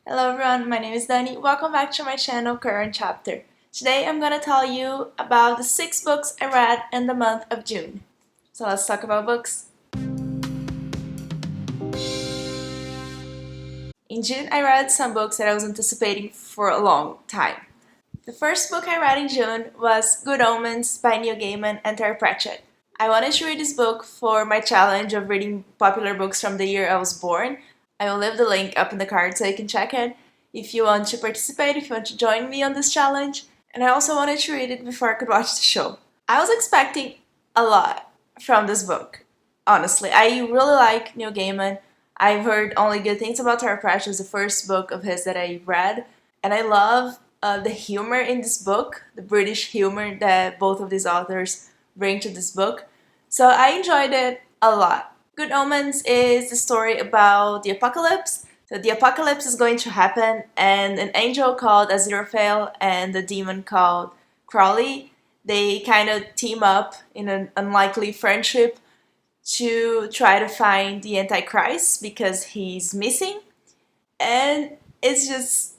Hello everyone, my name is Laini. Welcome back to my channel, Current Chapter. Today I'm gonna tell you about the 6 books I read in the month of June. So let's talk about books. In June I read some books that I was anticipating for a long time. The first book I read in June was Good Omens by Neil Gaiman and Pratchett. I wanted to read this book for my challenge of reading popular books from the year I was born. I will leave the link up in the card so you can check it if you want to participate, if you want to join me on this challenge. And I also wanted to read it before I could watch the show. I was expecting a lot from this book, honestly. I really like Neil Gaiman. I've heard only good things about Pratchett. It was the first book of his that I read, and I love the humor in this book, the British humor that both of these authors bring to this book. So I enjoyed it a lot. Good Omens is the story about the apocalypse. So the apocalypse is going to happen, and an angel called Aziraphale and a demon called Crowley, they kind of team up in an unlikely friendship to try to find the Antichrist because he's missing. And it's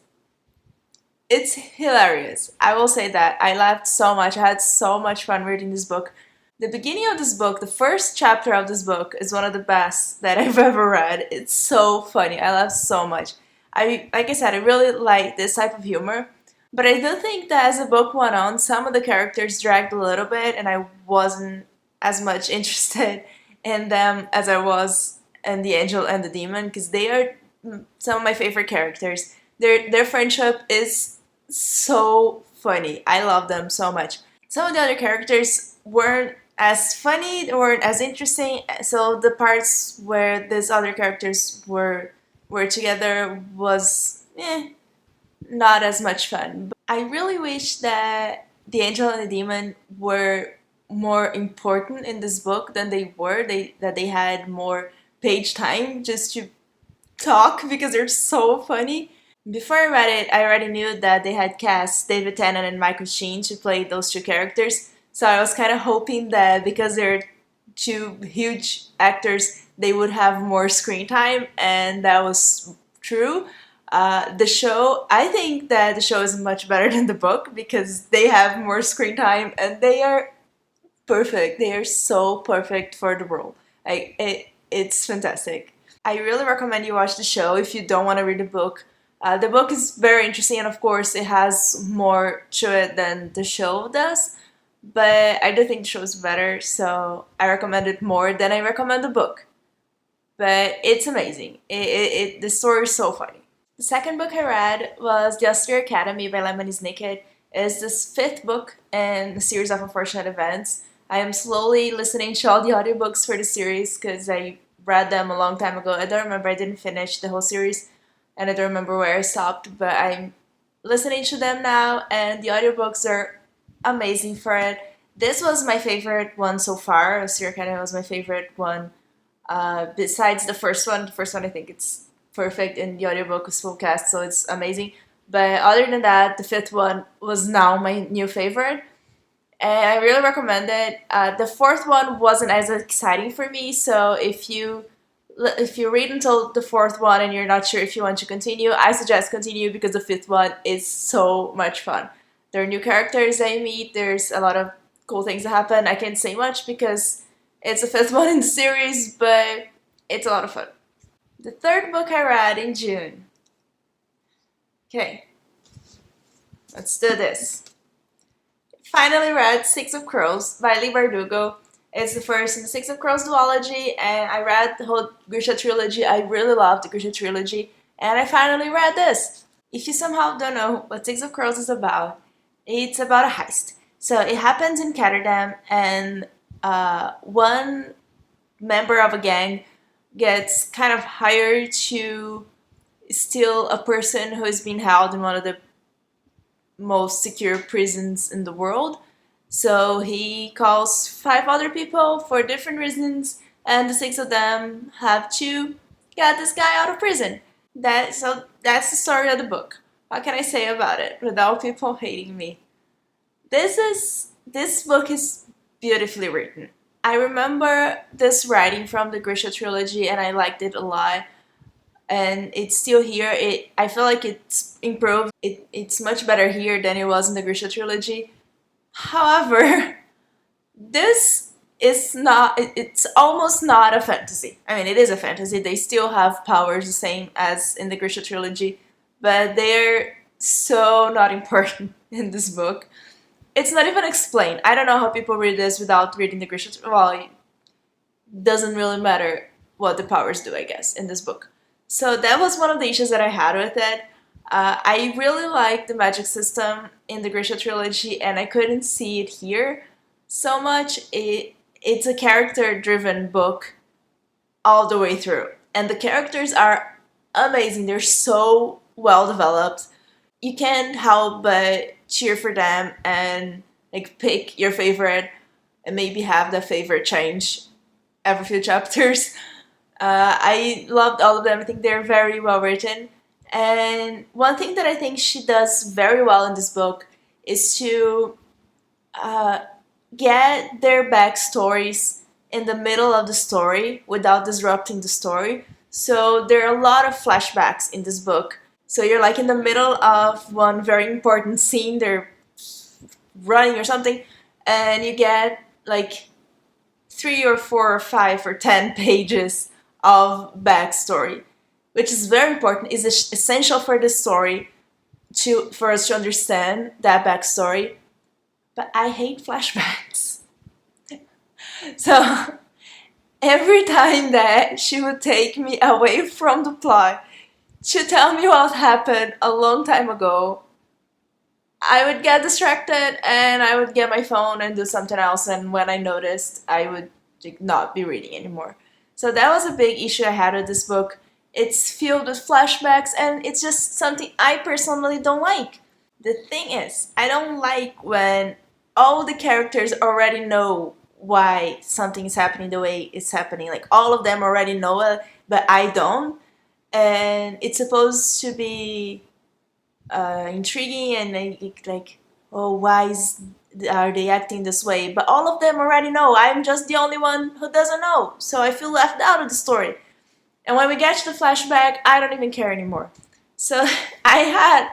hilarious. I will say that. I laughed so much. I had so much fun reading this book. The beginning of this book, the first chapter of this book, is one of the best that I've ever read. It's so funny. I laughed so much. Like I said, I really like this type of humor. But I do think that as the book went on, some of the characters dragged a little bit, and I wasn't as much interested in them as I was in the angel and the demon, because they are some of my favorite characters. Their friendship is so funny. I love them so much. Some of the other characters weren't as funny, they weren't as interesting. So the parts where these other characters were together was not as much fun. But I really wish that the angel and the demon were more important in this book than they were. That they had more page time just to talk because they're so funny. Before I read it, I already knew that they had cast David Tennant and Michael Sheen to play those two characters. So I was kind of hoping that because they're two huge actors, they would have more screen time, and that was true. The show, I think that the show is much better than the book because they have more screen time and they are perfect. They are so perfect for the role. It's fantastic. I really recommend you watch the show if you don't want to read the book. The book is very interesting, and of course, it has more to it than the show does. But I do think the show is better, so I recommend it more than I recommend the book. But it's amazing. The story is so funny. The second book I read was The Austere Academy by Lemony Snicket. It's this 5th book in a series of unfortunate events. I am slowly listening to all the audiobooks for the series because I read them a long time ago. I don't remember, I didn't finish the whole series, and I don't remember where I stopped, but I'm listening to them now, and the audiobooks are amazing for it. This was my favorite one so far. Austere Academy was my favorite one. Besides the first one I think it's perfect, and the audiobook was full cast, so it's amazing. But other than that, the 5th one was now my new favorite, and I really recommend it. The 4th one wasn't as exciting for me, so if you read until the 4th one and you're not sure if you want to continue, I suggest continue because the 5th one is so much fun. There are new characters that you meet, there's a lot of cool things that happen. I can't say much because it's the 5th one in the series, but it's a lot of fun. The 3rd book I read in June. Okay, let's do this. Finally read Six of Crows by Leigh Bardugo. It's the first in the Six of Crows duology, and I read the whole Grisha trilogy. I really loved the Grisha trilogy, and I finally read this. If you somehow don't know what Six of Crows is about, it's about a heist. So it happens in Ketterdam, and one member of a gang gets kind of hired to steal a person who is being held in one of the most secure prisons in the world. So he calls 5 other people for different reasons, and the 6 of them have to get this guy out of prison. That's the story of the book. What can I say about it without people hating me? This book is beautifully written. I remember this writing from the Grisha trilogy, and I liked it a lot. and it's still here. I feel like it's improved. It's much better here than it was in the Grisha trilogy. However, this is not, it's almost not a fantasy. I mean, it is a fantasy. They still have powers the same as in the Grisha trilogy, but they're so not important in this book. It's not even explained. I don't know how people read this without reading the Grisha trilogy. Well, it doesn't really matter what the powers do, I guess, in this book. So that was one of the issues that I had with it. I really liked the magic system in the Grisha trilogy, and I couldn't see it here so much. It's a character-driven book all the way through, and the characters are amazing. They're so well developed. You can't help but cheer for them and like pick your favorite and maybe have the favorite change every few chapters. I loved all of them. I think they're very well written. And one thing that I think she does very well in this book is to get their backstories in the middle of the story without disrupting the story. So there are a lot of flashbacks in this book. So you're like in the middle of one very important scene, they're running or something, and you get like 3 or 4 or 5 or 10 pages of backstory, which is very important, is essential for the story for us to understand that backstory. But I hate flashbacks. So every time that she would take me away from the plot to tell me what happened a long time ago, I would get distracted and I would get my phone and do something else, and when I noticed, I would not be reading anymore. So that was a big issue I had with this book. It's filled with flashbacks, and it's just something I personally don't like. The thing is, I don't like when all the characters already know why something is happening the way it's happening. Like, all of them already know it, but I don't. And it's supposed to be intriguing and like, oh, are they acting this way? But all of them already know. I'm just the only one who doesn't know. So I feel left out of the story. And when we get to the flashback, I don't even care anymore. So I had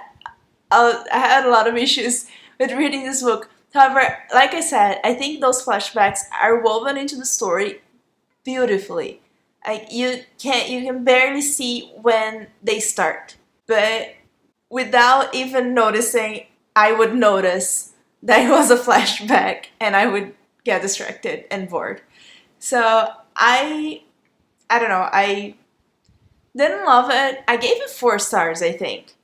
a lot of issues with reading this book. However, like I said, I think those flashbacks are woven into the story beautifully. Like, you can barely see when they start. But without even noticing, I would notice that it was a flashback and I would get distracted and bored. So I don't know, I didn't love it. I gave it 4 stars, I think.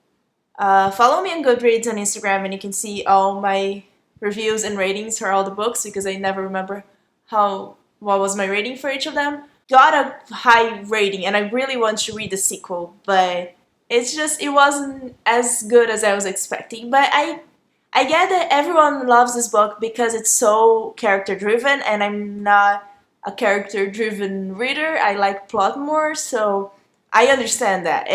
Follow me on Goodreads on Instagram and you can see all my reviews and ratings for all the books, because I never remember what was my rating for each of them. Got a high rating and I really want to read the sequel, but it wasn't as good as I was expecting. But I get that everyone loves this book because it's so character driven, and I'm not a character driven reader. I like plot more, so I understand that.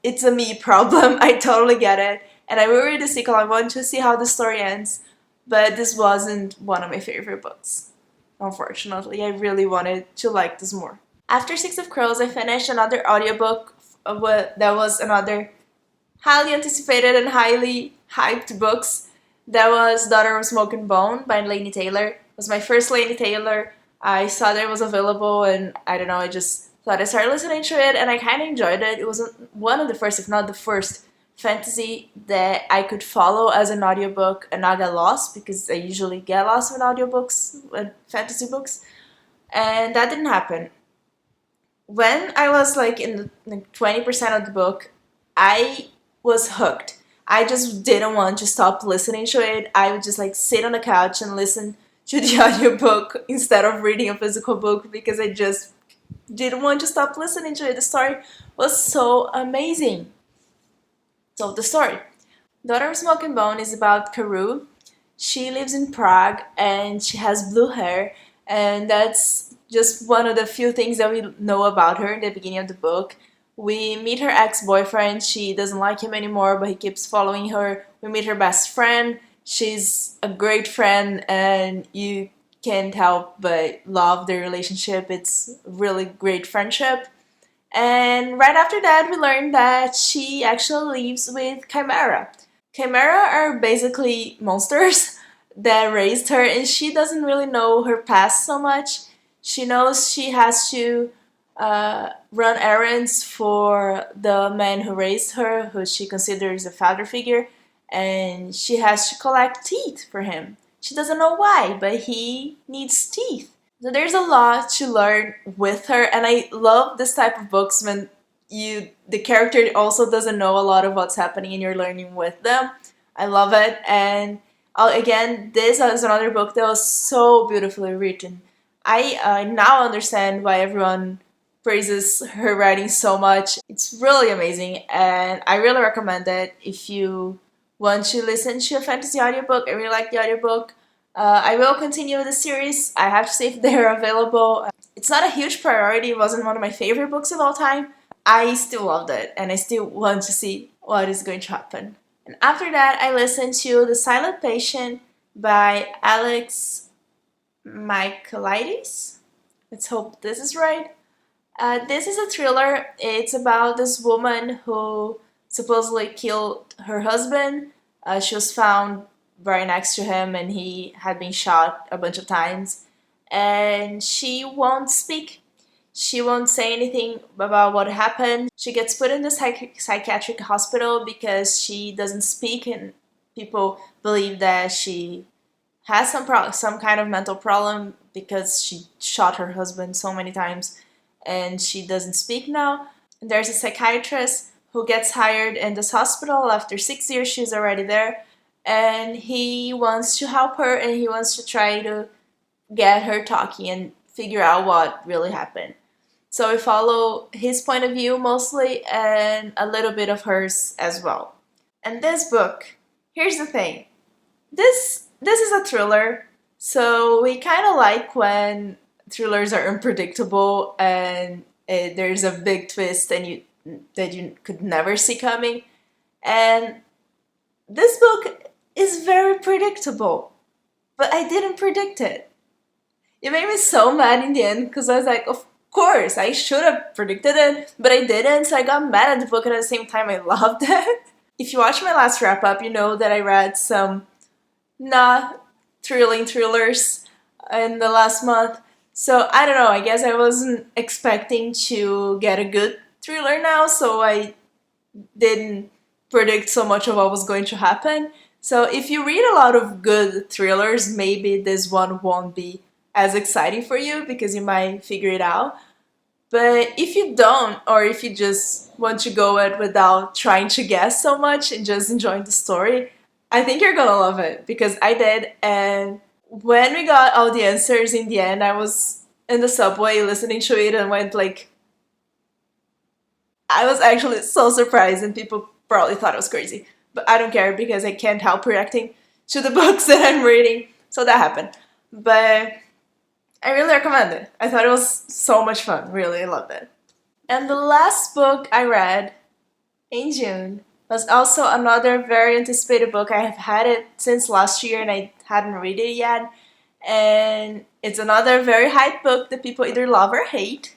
It's a me problem. I totally get it. And I will read the sequel. I want to see how the story ends. But this wasn't one of my favorite books. Unfortunately, I really wanted to like this more. After Six of Crows, I finished another audiobook that was another highly anticipated and highly hyped books. That was Daughter of Smoke and Bone by Laini Taylor. It was my first Laini Taylor. I saw that it was available, and I don't know, I just thought I started listening to it, and I kind of enjoyed it. It was one of the first, if not the first, fantasy that I could follow as an audiobook and not get lost, because I usually get lost with audiobooks, with fantasy books, and that didn't happen. When I was like in the 20% of the book, I was hooked. I just didn't want to stop listening to it. I would just like sit on the couch and listen to the audiobook instead of reading a physical book, because I just didn't want to stop listening to it. The story was so amazing. So the story. Daughter of Smoke and Bone is about Karu. She lives in Prague and she has blue hair, and that's just one of the few things that we know about her in the beginning of the book. We meet her ex-boyfriend. She doesn't like him anymore, but he keeps following her. We meet her best friend. She's a great friend, and you can't help but love their relationship. It's a really great friendship. And right after that, we learn that she actually lives with Chimera. Chimera are basically monsters that raised her, and she doesn't really know her past so much. She knows she has to run errands for the man who raised her, who she considers a father figure, and she has to collect teeth for him. She doesn't know why, but he needs teeth. So there's a lot to learn with her, and I love this type of books when the character also doesn't know a lot of what's happening and you're learning with them. I love it, and again, this is another book that was so beautifully written. I now understand why everyone praises her writing so much. It's really amazing, and I really recommend it if you want to listen to a fantasy audiobook. I really like the audiobook. I will continue the series. I have to see if they're available. It's not a huge priority. It wasn't one of my favorite books of all time. I still loved it, and I still want to see what is going to happen. And after that, I listened to The Silent Patient by Alex Michaelides. Let's hope this is right. This is a thriller. It's about this woman who supposedly killed her husband. She was found right next to him and he had been shot a bunch of times. And she won't speak. She won't say anything about what happened. She gets put in the psychiatric hospital because she doesn't speak, and people believe that she has some kind of mental problem because she shot her husband so many times and she doesn't speak now. And there's a psychiatrist who gets hired in this hospital. After 6 years, she's already there, and he wants to help her and he wants to try to get her talking and figure out what really happened. So we follow his point of view mostly and a little bit of hers as well. And this book, here's the thing. This is a thriller, so we kind of like when thrillers are unpredictable and there's a big twist and that you could never see coming. And this book is very predictable, but I didn't predict it. It made me so mad in the end because I was like, of course, I should have predicted it, but I didn't, so I got mad at the book and at the same time I loved it. If you watch my last wrap up, you know that I read some not thrilling thrillers in the last month. So I don't know, I guess I wasn't expecting to get a good thriller now, so I didn't predict so much of what was going to happen. So if you read a lot of good thrillers, maybe this one won't be as exciting for you because you might figure it out. But if you don't, or if you just want to go it without trying to guess so much and just enjoying the story, I think you're gonna love it because I did. And when we got all the answers in the end, I was in the subway listening to it and went like, I was actually so surprised, and people probably thought I was crazy. But I don't care because I can't help reacting to the books that I'm reading. So that happened. But I really recommend it. I thought it was so much fun. Really, I loved it. And the last book I read in June was also another very anticipated book. I have had it since last year and I hadn't read it yet. And it's another very hyped book that people either love or hate.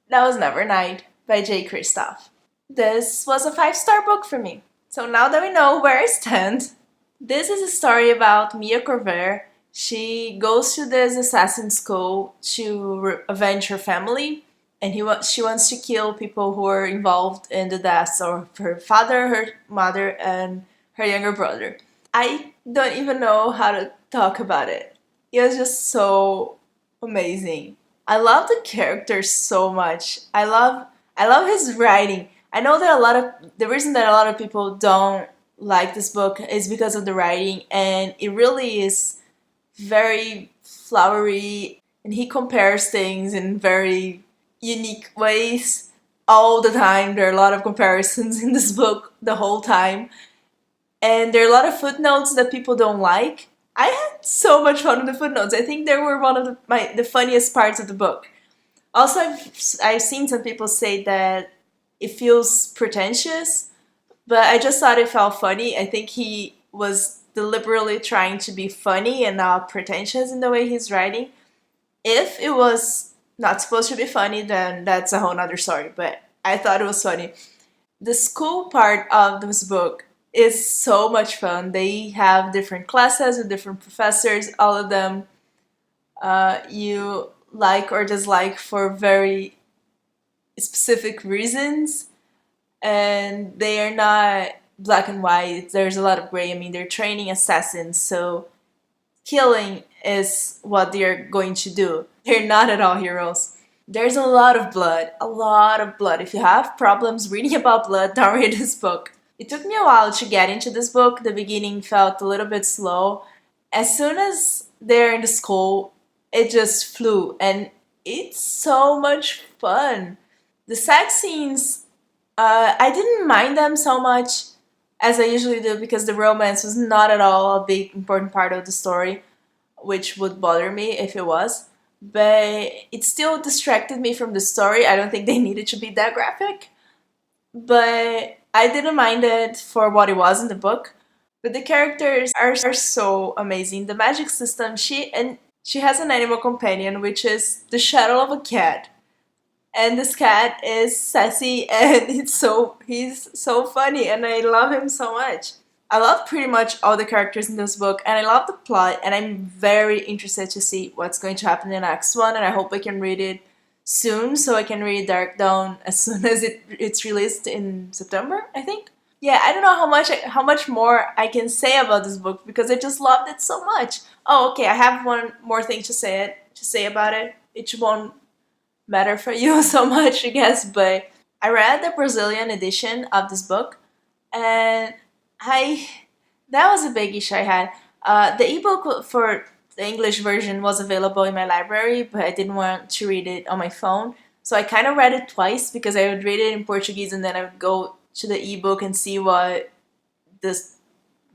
That was Nevernight by Jay Kristoff. This was a 5-star book for me. So now that we know where I stand, this is a story about Mia Corvair. She goes to this assassin school to avenge her family, and she wants to kill people who are involved in the deaths of her father, her mother, and her younger brother. I don't even know how to talk about it. It was just so amazing. I love the characters so much. I love his writing. I know that the reason that a lot of people don't like this book is because of the writing, and it really is very flowery, and he compares things in very unique ways all the time. There are a lot of comparisons in this book the whole time, and there are a lot of footnotes that people don't like. I had so much fun with the footnotes. I think they were one of the funniest parts of the book. Also, I've seen some people say that it feels pretentious, but I just thought it felt funny. I think he was deliberately trying to be funny and not pretentious in the way he's writing. If it was not supposed to be funny, then that's a whole nother story. But I thought it was funny. The school part of this book is so much fun. They have different classes with different professors, all of them you like or dislike for very specific reasons, and they are not black and white. There's a lot of gray. I mean, they're training assassins, so killing is what they're going to do. They're not at all heroes. There's a lot of blood, a lot of blood. If you have problems reading about blood, don't read this book. It took me a while to get into this book. The beginning felt a little bit slow. As soon as they're in the school, it just flew, and it's so much fun. The sex scenes, I didn't mind them so much as I usually do because the romance was not at all a big important part of the story, which would bother me if it was. But it still distracted me from the story. I don't think they needed to be that graphic. But I didn't mind it for what it was in the book. But the characters are so amazing. The magic system, she has an animal companion, which is the shadow of a cat. And this cat is sassy and he's so funny and I love him so much. I love pretty much all the characters in this book and I love the plot and I'm very interested to see what's going to happen in the next one, and I hope I can read it soon so I can read Dark Dawn as soon as it's released in September, I think. Yeah, I don't know how much more I can say about this book because I just loved it so much. Oh, okay, I have one more thing to say about it. It won't matter for you so much, I guess, but I read the Brazilian edition of this book, and I that was a big issue I had. The ebook for the English version was available in my library, but I didn't want to read it on my phone, so I kind of read it twice because I would read it in Portuguese and then I would go to the ebook and see what this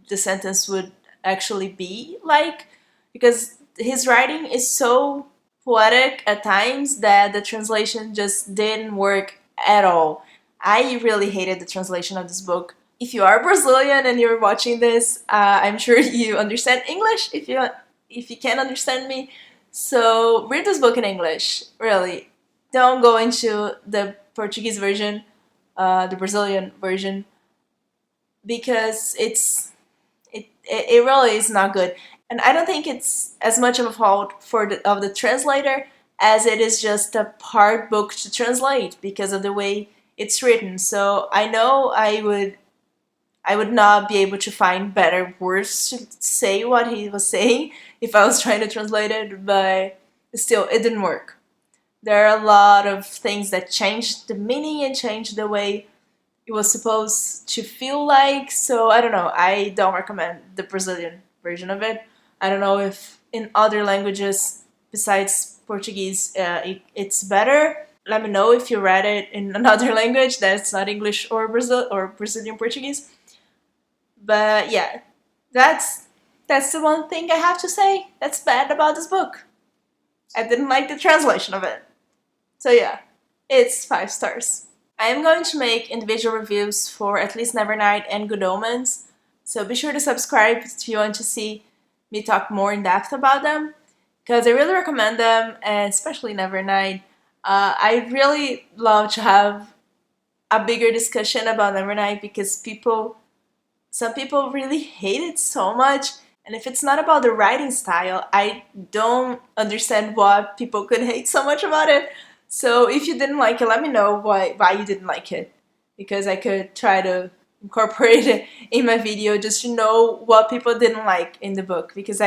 the sentence would actually be like, because his writing is so poetic at times that the translation just didn't work at all. I really hated the translation of this book. If you are Brazilian and you're watching this, I'm sure you understand English. If you can't understand me, so read this book in English. Really, don't go into the Portuguese version, the Brazilian version, because it really is not good. And I don't think it's as much of a fault of the translator as it is just a hard book to translate because of the way it's written. So I know I would not be able to find better words to say what he was saying if I was trying to translate it, but still, it didn't work. There are a lot of things that changed the meaning and changed the way it was supposed to feel like, so I don't know. I don't recommend the Brazilian version of it. I don't know if in other languages besides Portuguese it's better. Let me know if you read it in another language that's not English or Brazilian Portuguese. But yeah, that's the one thing I have to say that's bad about this book. I didn't like the translation of it. So yeah, it's 5 stars. I am going to make individual reviews for at least Nevernight and Good Omens, so be sure to subscribe if you want to see me talk more in depth about them, because I really recommend them, and especially Nevernight. I really love to have a bigger discussion about Nevernight because some people really hate it so much, and if it's not about the writing style, I don't understand why people could hate so much about it. So if you didn't like it, let me know why you didn't like it, because I could try to incorporate it in my video just to know what people didn't like in the book, because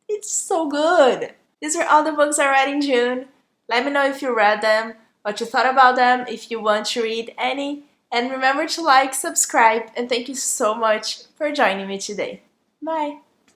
it's so good. These are all the books I read in June. Let me know if you read them, what you thought about them, if you want to read any, and remember to like, subscribe, and thank you so much for joining me today. Bye!